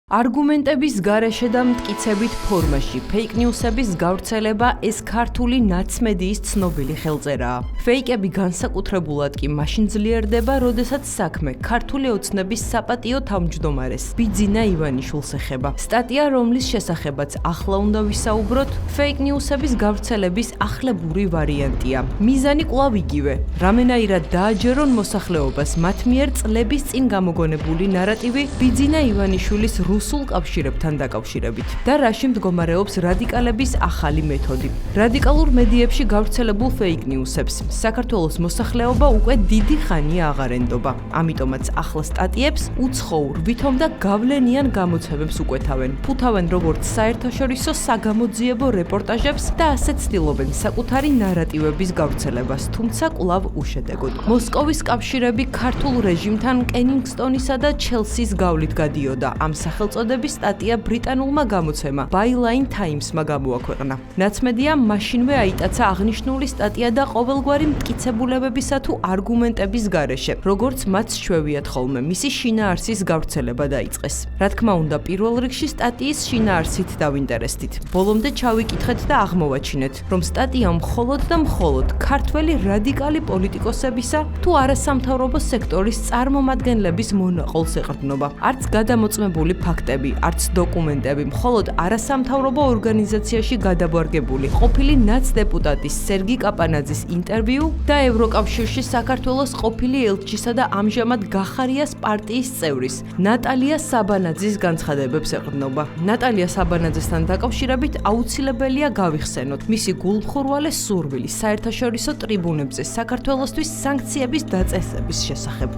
Argumentების გარეშე და მტკიცებით ფორმაში ფეიქ ნიუსების გავრცელება ეს ქართული ნაცმედიის ცნობილი ხელწერაა. ფეიკები განსაკუთრებულად კი მაშინ ძლიერდება, როდესაც საქმე ქართული ოცნების საპატიო თავმჯდომარეს ბიძინა ივანიშვილს ეხება. სტატია, რომლის შესახებაც ახლა უნდა ვისაუბროთ, ფეიქ ნიუსების გავრცელების ახლებური ვარიანტია. მიზანი კვლავ იგივე, რამენაირად დააჯერონ მოსახლეობას მათ მიერ წლების წინ გამოგონებული ნარატივი ბიძინა ივანიშვილის რუსულ კავშირებთან დაკავშირებით და რაში მდგომარეობს რადიკალების ახალი მეთოდი. რადიკალურ მედიებში გავრცელებულ ფეიქ ნიუსებს საქართველოს მოსახლეობა უკვე დიდი ხანია აღარ ენდობა. ამიტომაც ახლა სტატიებს უცხოურ, ვითომ და გავლენიან გამოცემებს უკვეთავენ. ფუთავენ როგორც საერთაშორისო საგამოძიებო რეპორტაჟებს და ასეც ცდილობენ საკუთარი ნარატივების გავრცელებას, თუმცა კვლავ უშედეგოდ. მოსკოვის კავშირები ქართულ რეჟიმთან კენინგსტონისა და ჩელსის გავლით გადიოდა. ამ სახელწოდების სტატია ბრიტანულმა გამოცემა Byline Times-მა გამოაქვეყნა. ნაცმედიამ მაშინვე აიტაცა აღნიშნული სტატია და ყოველგვარი მტკიცებულებებისა თუ არგუმენტების გარეშე, როგორც მათ შვევიათ ხოლმე, მისი შინაარსის გავრცელება დაიწყეს. რა თქმა უნდა, პირველ რიგში სტატიის შინაარსით დავინტერესდით. ბოლომდე ჩავიკითხეთ და აღმოვაჩინეთ, რომ სტატია მხოლოდ და მხოლოდ ქართველი რადიკალი პოლიტიკოსებისა თუ არასამთავრობო სექტორის წარმომადგენლების მონაყოლს ეყრდნობა. არც გადამოწმებული ფაქტები, არც დოკუმენტები, მხოლოდ არასამთავრობო ორგანიზაციაში გადაბარგებული ყოფილი ნაცდეპუტატის სერგი კაპანაძის ინტერვიუ და ევროკავშირში საქართველოს ყოფილი ელჩისა და ამჟამად გახარიას პარტიის წევრის ნატალია საბანაძის განცხადებებს ეყრდნობა. ნატალია საბანაძესთან დაკავშირებით აუცილებელია გავიხსენოთ მისი გულმხურვალე სურვილი საერთაშორისო ტრიბუნებზე საქართველოსთვის სანქციების დაწესების შესახებ.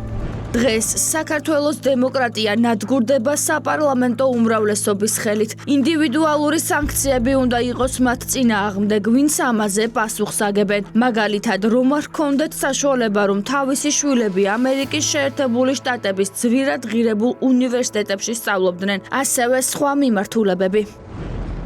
დღეს საქართველოს დემოკრატია ნადგურდება საპარლამენტო უმრავლესობის ხელით. ინდივიდუალური სანქციები უნდა იყოს მათ წინააღმდეგ, ვინც ამაზე პასუხს აგებენ. მაგალითად, რომ არ ჰქონდეთ საშუალება, რომ თავისი შვილები ამერიკის შეერთებული შტატების ძვირად ღირებულ უნივერსიტეტებში სწავლობდნენ, ასევე სხვა მიმართულებები.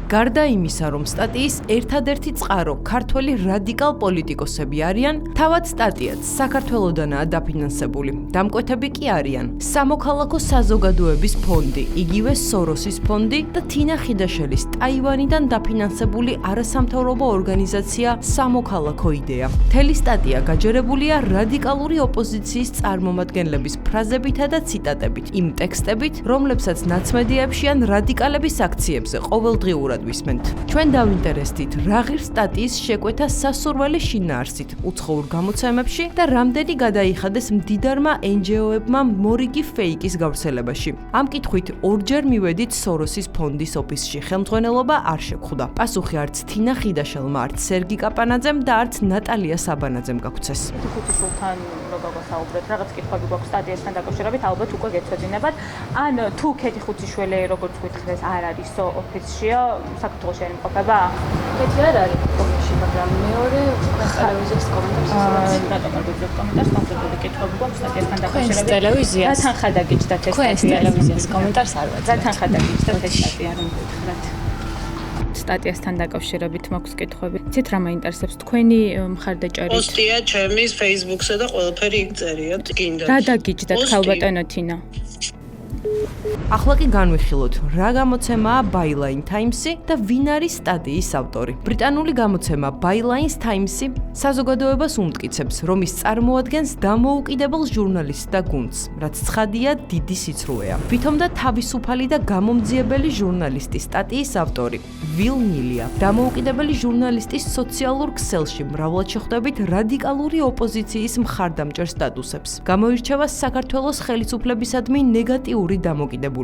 გარდა იმისა, რომ სტატიის ერთადერთი წყარო ქართველი რადიკალ პოლიტიკოსები არიან, თავად სტატიაც საქართველოდანაა დაფინანსებული. დამკვეთები კი არიან სამოქალაქო საზოგადოების ფონდი, იგივე სოროსის ფონდი და თინა ხიდაშელის ტაივანიდან დაფინანსებული არასამთავრობო ორგანიზაცია სამოქალაქო იდეა. მთელი სტატია გაჯერებულია რადიკალური ოპოზიციის წარმომადგენლების ფრაზებითა და ციტატებით, იმ ტექსტებით, რომლებსაც ნაცმედიებში ან რადიკალების აქციებზე ყოველდღიურად ვისმენთ. ჩვენ დავინტერესდით, რა ღირს სტატიის შეკვეთა სასურველი შინაარსით უცხოურ გამოცემებში და რამდენი გადაიხადეს მდიდარმა NGO-ებმა მორიგი ფეიკის გავრცელებაში. ამ კითხვით ორჯერ მივედით სოროსის ფონდის ოფისში, ხელმძღვანელობა არ შეგხვდა. პასუხი არც თინა ხიდაშელმა, არც სერგი კაპანაძემ და არც ნატალია საბანაძემ გაგვცეს. ხუთიშვილთან როგორ გასაუბრეთ, რაღაც კითხვები გვაქვს სტატიასთან დაკავშირებით, ალბათ უკვე გეცოდინებათ. ან თუ ქეთი ხუთიშვილი, როგორც გითხრეს, არ არის ოფისშია, საქართველოში არ იმყოფება? ქეთი არ არის ოფისში, მაგრამ მეორე ტელევიზიის კომენტარს კონკრეტული კითხვები გვაქვს სტატიასთან დაკავშირებით. ტელევიზია. რა თანხა დაგიჯდათ ეს სტატია? ტელევიზიის კომენტარს არ ვაძლევ. რა თანხა დაგიჯდათ ეს სტატია, რომ გითხრათ? სტატიასთან დაკავშირებით მაქვს კითხვები. ცით რა მაინტერესებს თქვენი მხარდაჭერით? პოსტია ჩემის Facebook-ზე და ყველაფერი იქ წერიათ. გინდათ. რა დაგიჯდათ ქალბატონო თინა? ახლა კი განვიხილოთ, რა გამოცემაა Byline Times-ი და ვინ არის სტატიის ავტორი. ბრიტანული გამოცემა Byline Times-ი საზოგადოებას უმტკიცებს, რომ ის წარმოადგენს დამოუკიდებელ ჟურნალისტს და გუნდს, რაც ცხადია დიდი სიცრუეა. ვითომ და თავისუფალი და გამომძიებელი ჟურნალისტი სტატიის ავტორი ვილ ნილია. დამოუკიდებელი ჟურნალისტის სოციალურ ქსელში მრავლად შეხვდებით რადიკალური ოპოზიციის მხარდამჭერ სტატუსებს. გამოირჩევა საქართველოს ხელისუფლებისადმი ნეგატიური დამოკიდებულებით.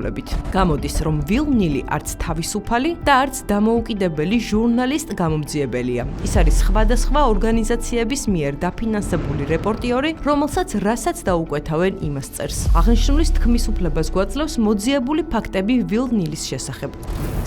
გამოდის, რომ ვილ ნილი არც თავისუფალი და არც დამოუკიდებელი ჟურნალისტ-გამომძიებელია. ის არის სხვადასხვა ორგანიზაციების მიერ დაფინანსებული რეპორტიორი, რომელსაც რასაც დაუკვეთავენ, იმას წერს. აღნიშნულის თქმის უფლებას გვაძლევს მოძიებული ფაქტები ვილ ნილის შესახებ.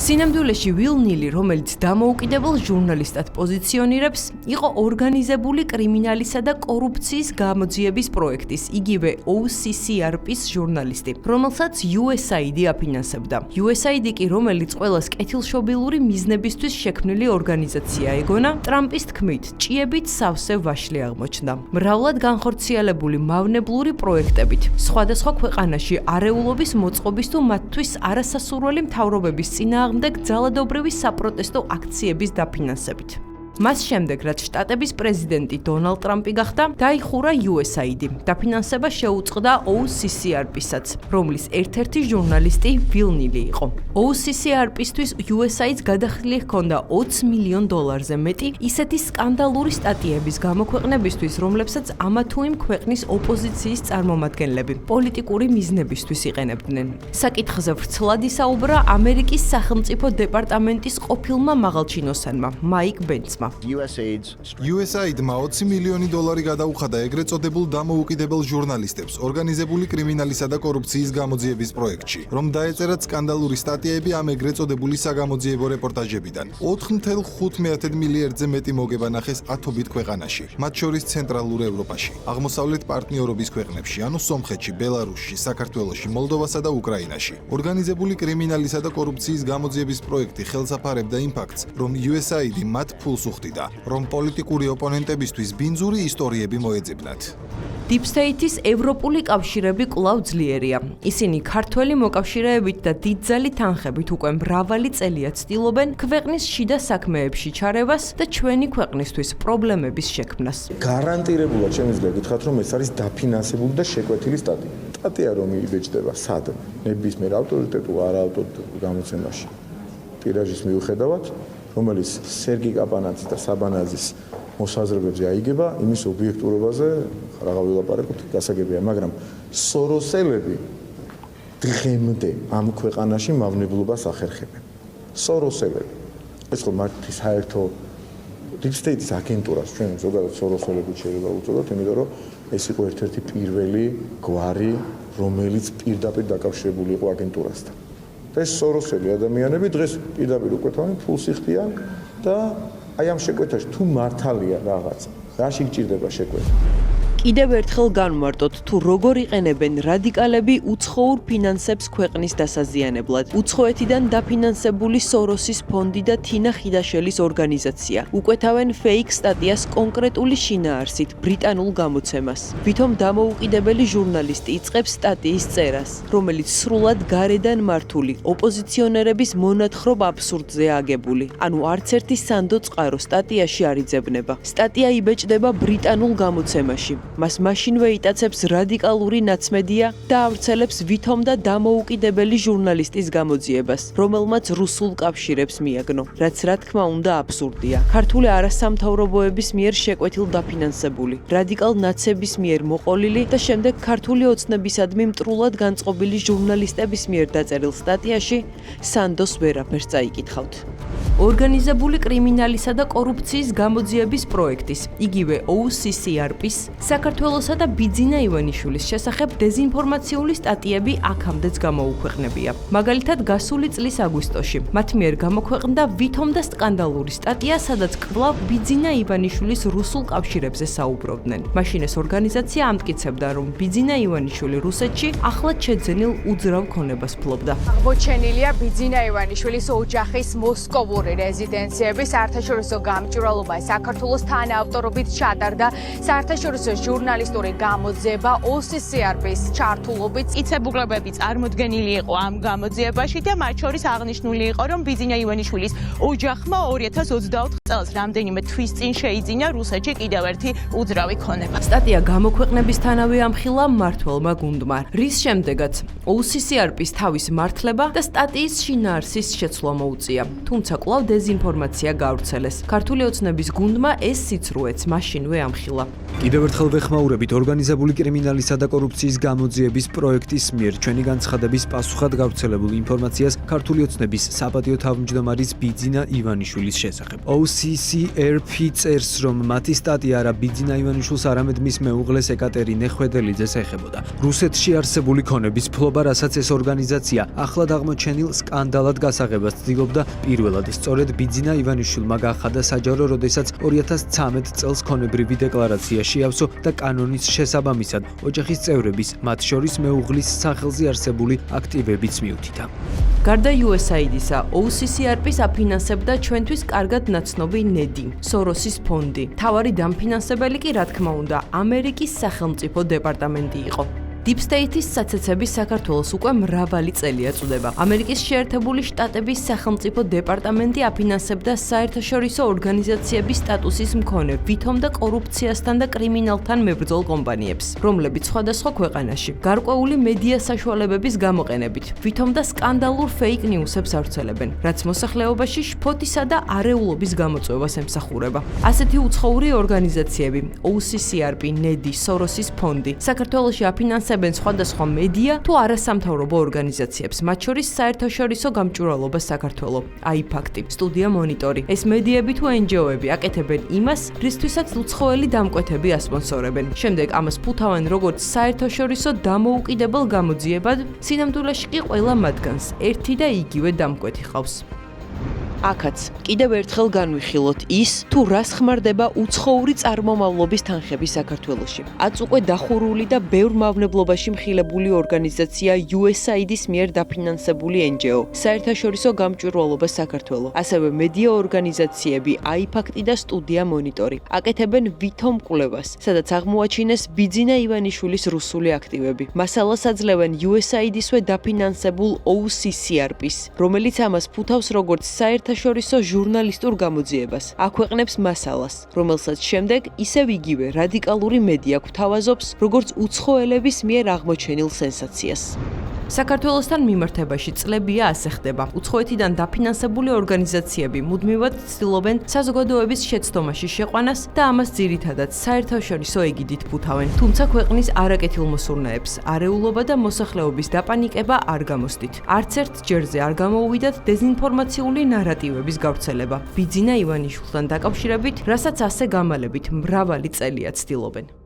სინამდვილეში ვილ ნილი, რომელიც დამოუკიდებელ ჟურნალისტად პოზიციონირებს, იყო ორგანიზებული კრიმინალისა და კორუფციის გამოძიების პროექტის, იგივე OCCRP-ის ჟურნალისტი, რომელსაც პროექტს USAID აფინანსებდა. USAID კი, რომელიც ყველას კეთილშობილური მიზნებისთვის შექმნილი ორგანიზაცია ეგონა, ტრამპის თქმით, ჭიებით სავსე ვაშლი აღმოჩნდა. მრავლად განხორციელებული მავნებლური პროექტებით, სხვადასხვა ქვეყანაში არეულობის მოწყობის თუ მათთვის არასასურველი მთავრობების წინააღმდეგ ძალადობრივი საპროტესტო აქციების დაფინანსებით. მას შემდეგ, რაც შტატების პრეზიდენტი დონალდ ტრამპი გახდა, დაიხურა USAID. დაფინანსება შეუწყდა OCCRP-საც, რომლის ერთ-ერთი ჟურნალისტი ბილ ნილი იყო. OCCRP-ისთვის USAID-ს გადახდილი ჰქონდა $20 მილიონ მეტი ისეთი სკანდალური სტატიების გამოქვეყნებისთვის, რომლებსაც ამა თუ იმ ქვეყნის ოპოზიციის წარმომადგენლები პოლიტიკური მიზნებისთვის იყენებდნენ. საკითხზე ვრცლად ისაუბრა ამერიკის სახელმწიფო დეპარტამენტის ყოფილმა მაღალჩინოსანმა მაიკ ბენცმა. USAID-მა $20 მილიონი გადაუხადა ეგრეთ წოდებულ დამოუკიდებელ ჟურნალისტებს ორგანიზებული კრიმინალისა და კორუფციის გამოძიების პროექტში, რომ დაეწერათ სკანდალური სტატიები ამ ეგრეთ წოდებული საგამოძიებო რეპორტაჟებიდან. 4.5 მილიარდზე მეტი მოგება ნახეს ათობით ქვეყანაში, მათ შორის ცენტრალურ ევროპაში, აღმოსავლეთ პარტნიორობის ქვეყნებში, ანუ სომხეთში, ბელარუსში, საქართველოში, მოლდოვასა და უკრაინაში. ორგანიზებული კრიმინალისა და კორუფციის გამოძიების პროექტი ხელს აფარებდა იმ ფაქტს, რომ USAID მათ ფულს უხდიდა, რომ პოლიტიკური ოპონენტებისთვის ბინძური ისტორიები მოეძებნათ. Deep State-ის ევროპული კავშირები კვლავ ძლიერია. ისინი ქართველი მოკავშირეებით და დიდძალი თანხებით უკვე მრავალი წელია ცდილობენ ქვეყნის შიდა საქმეებში ჩარევას და ჩვენი ქვეყნისთვის პრობლემების შექმნას. გარანტირებულად შემიძლია გითხრათ, რომ ეს არის დაფინანსებული და შეკვეთილი სტატია. სტატია რომ იბეჭდება სად? ნებისმიერ ავტორიტეტულ არაავტორიტეტულ გამოცემაში. ტირაჟის მიუხედავად, რომელიც სერგი კაპანაძის და საბანაძის მოსაზრებებზე აიგება, იმის ობიექტურობაზე რა ვილაპარაკოთ, გასაგებია, მაგრამ სოროსელები დღემდე ამ ქვეყანაში მავნებლობას ახერხებენ. სოროსელები. ეს ხო მართლი საერთო Deep State-ის აგენტურას ჩვენ ზოგადად სოროსელები შეიძლება უწოდოთ, იმიტომ რომ ეს იყო ერთ-ერთი პირველი გვარი, რომელიც პირდაპირ დაკავშირებული იყო აგენტურასთან. ეს სოროსელი ადამიანები დღეს პირდაპირ უკვეთავენ ფულს იხდიან და აი ამ შეკვეთაში თუ მართალია რაღაცა, რაში გჭირდება შეკვეთა? კიდევ ერთხელ განვმარტოთ, თუ როგორ იყენებენ რადიკალები უცხოურ ფინანსებს ქვეყნის დასაზიანებლად. უცხოეთიდან დაფინანსებული სოროსის ფონდი და თინა ხიდაშელის ორგანიზაცია უკვეთავენ ფეიქ სტატიას კონკრეტული შინაარსით ბრიტანულ გამოცემას. ვითომ დამოუკიდებელი ჟურნალისტი იწყებს სტატიის წერას, რომელიც სრულად გარედან მართული ოპოზიციონერების მონათხრობ აბსურდზე აგებული. ანუ არც ერთი სანდო წყარო სტატიაში არ იძებნება. სტატია იბეჭდება ბრიტანულ გამოცემაში. მას მაშინვე იტაცებს რადიკალური ნაცმედია და ავრცელებს ვითომ და დამოუკიდებელი ჟურნალისტის გამოძიებას, რომელმაც რუსულ კავშირებს მიაგნო, რაც რა თქმა უნდა აბსურდია. ქართული არასამთავრობოების მიერ შეკვეთილ დაფინანსებული, რადიკალ ნაცების მიერ მოყოლილი და შემდეგ ქართული ოცნებისადმი მტრულად განწყობილი ჟურნალისტების მიერ დაწერილ სტატიაში სანდოს ვერაფერს წაიკითხავთ. ორგანიზებული კრიმინალისა და კორუფციის გამოძიების პროექტის, იგივე OCCRP-ის, საქართველოსა და ბიძინა ივანიშვილის შესახებ დეზინფორმაციული სტატიები აქამდეც გამოუქვეყნებია. მაგალითად, გასული წლის აგვისტოში მათ მიერ გამოქვეყნდა ვითომ და სკანდალური სტატია, სადაც კვლავ ბიძინა ივანიშვილის რუსულ კავშირებზე საუბრობდნენ. მაშინ ეს ორგანიზაცია ამტკიცებდა, რომ ბიძინა ივანიშვილი რუსეთში ახლად შეძენილ უძრავ ქონებას ფლობდა. აღმოჩენილია ბიძინა ივანიშვილის ოჯახის მოსკოვური რეზიდენციების საერთაშორისო გამჭვირვალობა საქართველოს თანაავტორობით ჩატარდა საერთაშორისო ჟურნალისტური გამოძიება OCCRP-ის ჩართულობით. იცებულებები წარმოდგენილი იყო ამ გამოძიებაში და მათ შორის აღნიშნული იყო, რომ ბიძინა ივანიშვილის ოჯახმა 2024 წელს რამდენიმე თვის წინ შეიძინა რუსეთში კიდევ ერთი უძრავი ქონება. სტატია გამოქვეყნებისთანავე ამხილა მმართველმა გუნდმა, რის შემდეგაც OCCRP-ის თავის მართლება და სტატიის შინაარსის შეცვლა მოუწია. თუმცა კვლავ დეზინფორმაცია გავრცელეს. ქართული ოცნების გუნდმა ეს სიცრუეც მაშინვე ამხილა. კიდევ ერთხელ ვეხმაურებით ორგანიზებული კრიმინალისა და კორუფციის გამოძიების პროექტის მიერ ჩვენი განცხადების პასუხად გავრცელებულ ინფორმაციას ქართული ოცნების საპატიო თავმჯდომარის ბიძინა ივანიშვილის შესახებ. OCCRP წერს, რომ მათი სტატია არა ბიძინა ივანიშვილს, არამედ მის მეუღლეს ეკატერინე ხვედელიძეს ეხებოდა. რუსეთში არსებული ქონების ფლობა, რასაც ეს ორგანიზაცია ახლად აღმოჩენილ სკანდალად გასაღებას ცდილობდა პირველად სწორედ ბიძინა ივანიშვილმა გაახადა საჯარო, როდესაც 2013 წელს ქონებრივი დეკლარაცია შეავსო და კანონის შესაბამისად ოჯახის წევრების, მათ შორის მეუღლის სახელზე არსებული აქტივებიც მიუთითა. გარდა USAID-ისა, OCCRP-ს აფინანსებდა ჩვენთვის კარგად ნაცნობი ნედი, სოროსის ფონდი. თავარი დამფინანსებელი კი, რა თქმა უნდა, ამერიკის სახელმწიფო დეპარტამენტი იყო. Deep State-ის საცეცები საქართველოს უკვე მრავალი წელი აწუდება. ამერიკის შეერთებული შტატების სახელმწიფო დეპარტამენტი აფინანსებდა საერთაშორისო ორგანიზაციების სტატუსის მქონე ვითომ და კორუფციასთან და კრიმინალთან მებრძოლ კომპანიებს, რომლებიც სხვადასხვა ქვეყანაში გარკვეული მედია საშუალებების გამოყენებით ვითომ და სკანდალურ fake news-ებს ავრცელებენ, რაც მოსახლეობაში შფოთისა და არეულობის გამოწვევას ემსახურება. ასეთი უცხოური ორგანიზაციები, OCCRP, NEDI, სოროსის ფონდი, საქართველოში აფინანსებენ სხვადასხვა მედია თუ არასამთავრობო ორგანიზაციებს, მათ შორის საერთაშორისო გამჭვირვალობა საქართველოს, AIPACT, სტუდია მონიტორი. ეს მედიები თუ NGO-ები აკეთებენ იმას, რისთვისაც უცხოელი დამკვეთები ასპონსორებენ. შემდეგ ამას ფუთავენ როგორც საერთაშორისო დამოუკიდებელ გამოძიებად, სინამდვილეში კი ყველა მათგანს ერთი და იგივე დამკვეთი ხავს. აქაც კიდევ ერთხელ განვიხილოთ ის, თუ რას ხმარდება უცხოური წარმომავლობის თანხები საქართველოში. აც უკვე დახურული და ბევრ მავნებლობაში მხილებული ორგანიზაცია USAID-ის მიერ დაფინანსებული NGO, საერთაშორისო გამჭვირვალობა საქართველოს, ასევე მედია ორგანიზაციები AIPACT და სტუდია მონიტორი. აკეთებენ ვითომ კვლევას, სადაც აღმოაჩინეს ბიძინა ივანიშვილის რუსული აქტივები. მასალას აძლევენ USAID-ისვე დაფინანსებულ OCCRP-ს, რომელიც ამას ფუთავს როგორც საერთაშორისო ჟურნალისტურ გამოძიებას. აქვეყნებს მასალას, რომელსაც შემდეგ ისევ იგივე რადიკალური მედია გვთავაზობს, როგორც უცხოელების მიერ აღმოჩენილ სენსაციას. საქართველოსთან მიმართებაში წლებია ასე ხდება. უცხოეთიდან დაფინანსებული ორგანიზაციები მუდმივად ცდილობენ საზოგადოების შეცდომაში შეყვანას და ამას ძირითადად საერთაშორისო ეგიდით ფუთავენ. თუმცა ქვეყნის არაკეთილმოსურნეებს არეულობა და მოსახლეობის დაპანიკება არ გამოსდით. არც ერთ ჯერზე არ გამოუვიდათ დეზინფორმაციული ნარატივების გავრცელება. ბიძინა ივანიშვილთან დაკავშირებით, რასაც ასე გამალებით მრავალი წელია ცდილობენ.